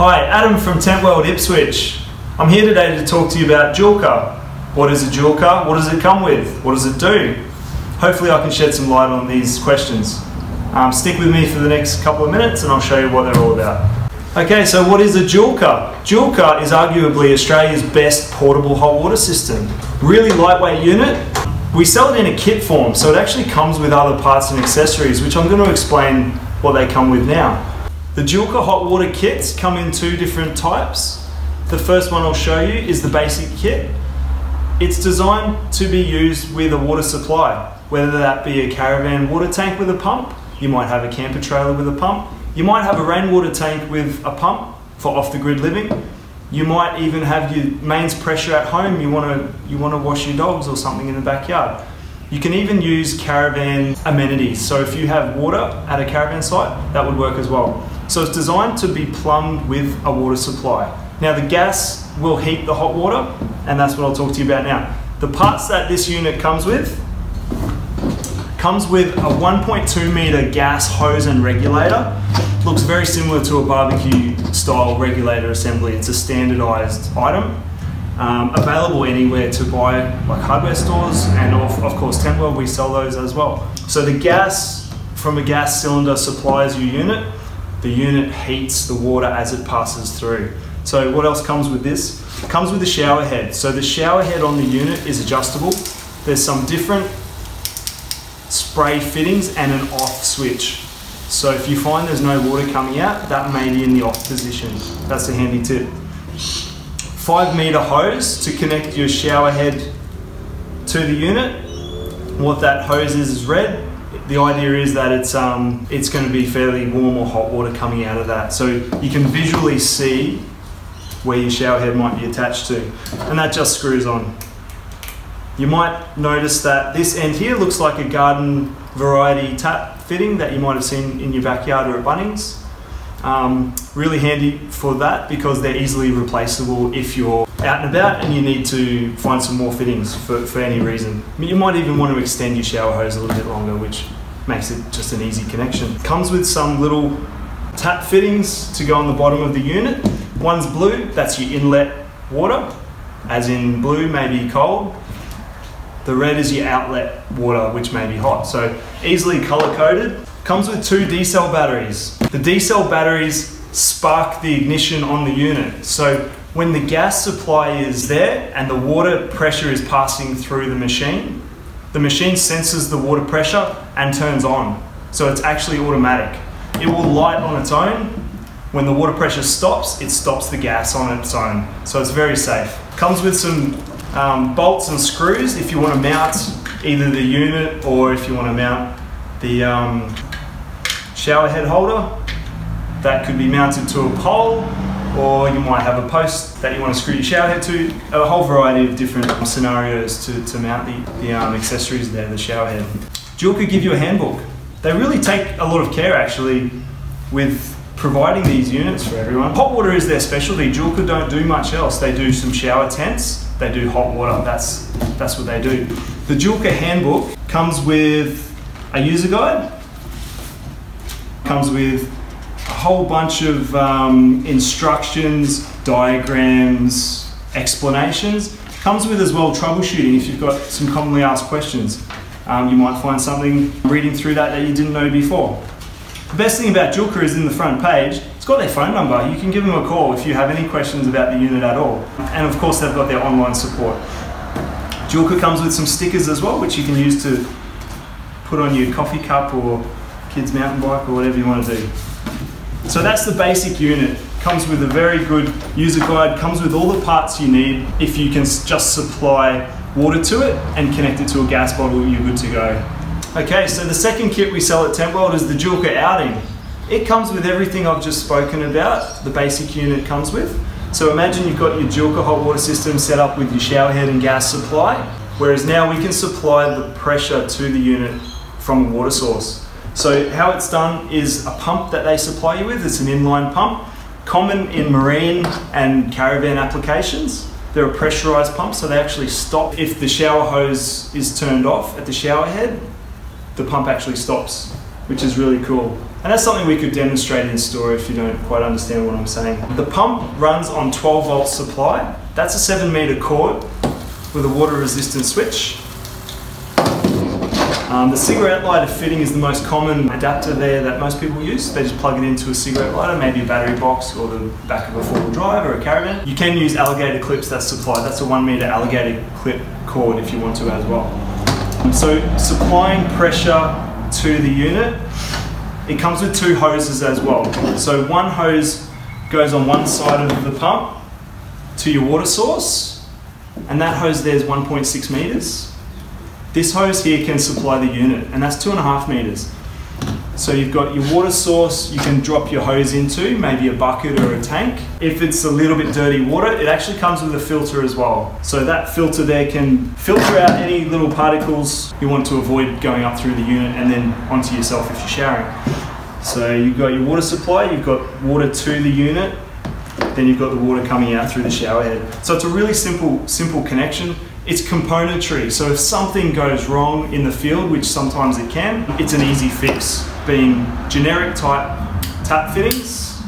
Hi, Adam from Tentworld Ipswich. I'm here today to talk to you about Joolca. What is a Joolca? What does it come with? What does it do? Hopefully I can shed some light on these questions. Stick with me for the next couple of minutes and I'll show you what they're all about. Okay, so what is a Joolca? Joolca is arguably Australia's best portable hot water system. Really lightweight unit. We sell it in a kit form, so it actually comes with other parts and accessories, which I'm going to explain what they come with now. The Joolca hot water kits come in two different types. The first one I'll show you is the basic kit. It's designed to be used with a water supply, whether that be a caravan water tank with a pump, you might have a camper trailer with a pump, you might have a rainwater tank with a pump for off-the-grid living, you might even have your mains pressure at home, you want to wash your dogs or something in the backyard. You can even use caravan amenities, so if you have water at a caravan site, that would work as well. So it's designed to be plumbed with a water supply. Now the gas will heat the hot water, and that's what I'll talk to you about now. The parts that this unit comes with a 1.2 metre gas hose and regulator. Looks very similar to a barbecue style regulator assembly. It's a standardised item. Available anywhere to buy, like hardware stores, and of course Tentworld, we sell those as well. So the gas from a gas cylinder supplies your unit. The unit heats the water as it passes through. So what else comes with this? It comes with a shower head. So the shower head on the unit is adjustable. There's some different spray fittings and an off switch. So if you find there's no water coming out, that may be in the off position. That's a handy tip. 5 metre hose to connect your shower head to the unit. What that hose is red. The idea is that it's going to be fairly warm or hot water coming out of that. So you can visually see where your shower head might be attached to. And that just screws on. You might notice that this end here looks like a garden variety tap fitting that you might have seen in your backyard or at Bunnings. Really handy for that because they're easily replaceable if you're out and about and you need to find some more fittings for any reason. You might even want to extend your shower hose a little bit longer, which makes it just an easy connection. Comes with some little tap fittings to go on the bottom of the unit. One's blue, that's your inlet water, as in blue may be cold. The red is your outlet water, which may be hot. So easily color coded. Comes with 2 D-cell batteries. The D-cell batteries spark the ignition on the unit. So when the gas supply is there and the water pressure is passing through the machine senses the water pressure and turns on. So it's actually automatic. It will light on its own. When the water pressure stops, it stops the gas on its own. So it's very safe. Comes with some bolts and screws if you want to mount either the unit or if you want to mount the shower head holder. That could be mounted to a pole, or you might have a post that you want to screw your shower head to. A whole variety of different scenarios to mount the accessories there, the shower head. Joolca give you a handbook. They really take a lot of care actually with providing these units for everyone. Hot water is their specialty. Joolca don't do much else. They do some shower tents. They do hot water. That's what they do. The Joolca handbook comes with a user guide. Comes with a whole bunch of instructions, diagrams, explanations. Comes with as well troubleshooting if you've got some commonly asked questions. You might find something reading through that you didn't know before. The best thing about Joolca is in the front page, it's got their phone number. You can give them a call if you have any questions about the unit at all. And of course they've got their online support. Joolca comes with some stickers as well, which you can use to put on your coffee cup or kid's mountain bike or whatever you want to do. So that's the basic unit. Comes with a very good user guide, comes with all the parts you need. If you can just supply water to it and connect it to a gas bottle, you're good to go. Okay, so the second kit we sell at Tentworld is the Joolca outing. It comes with everything I've just spoken about, the basic unit comes with. So imagine you've got your Joolca hot water system set up with your shower head and gas supply, whereas now we can supply the pressure to the unit from a water source. So how it's done is a pump that they supply you with. It's an inline pump, common in marine and caravan applications. They're a pressurized pump, so they actually stop. If the shower hose is turned off at the shower head, the pump actually stops which is really cool. And that's something we could demonstrate in store if you don't quite understand what I'm saying. The pump runs on 12 volt supply. That's a 7 meter cord with a water resistant switch. The cigarette lighter fitting is the most common adapter there that most people use. They just plug it into a cigarette lighter, maybe a battery box or the back of a four-wheel drive or a caravan. You can use alligator clips that's supplied. That's a 1 meter alligator clip cord if you want to as well. So supplying pressure to the unit, it comes with 2 hoses as well. So one hose goes on one side of the pump to your water source, and that hose there is 1.6 meters. This hose here can supply the unit, and that's 2.5 meters. So you've got your water source you can drop your hose into, maybe a bucket or a tank. If it's a little bit dirty water, it actually comes with a filter as well. So that filter there can filter out any little particles you want to avoid going up through the unit and then onto yourself if you're showering. So you've got your water supply, you've got water to the unit, then you've got the water coming out through the shower head. So it's a really simple connection. It's componentry, so if something goes wrong in the field, which sometimes it can, it's an easy fix, being generic type tap fittings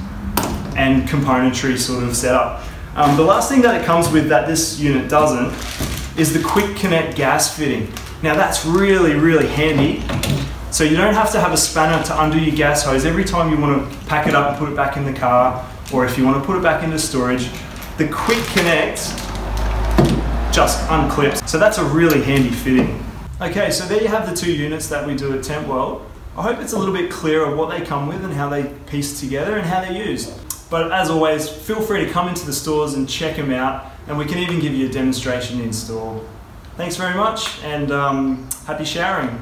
and componentry sort of setup. The last thing that it comes with that this unit doesn't is the quick connect gas fitting. Now that's really, really handy. So you don't have to have a spanner to undo your gas hose every time you want to pack it up and put it back in the car, or if you want to put it back into storage. The quick connect just unclips. So that's a really handy fitting. Okay, so there you have the 2 units that we do at Tentworld. I hope it's a little bit clearer what they come with and how they piece together and how they're used. But as always, feel free to come into the stores and check them out, and we can even give you a demonstration in store. Thanks very much, and happy showering.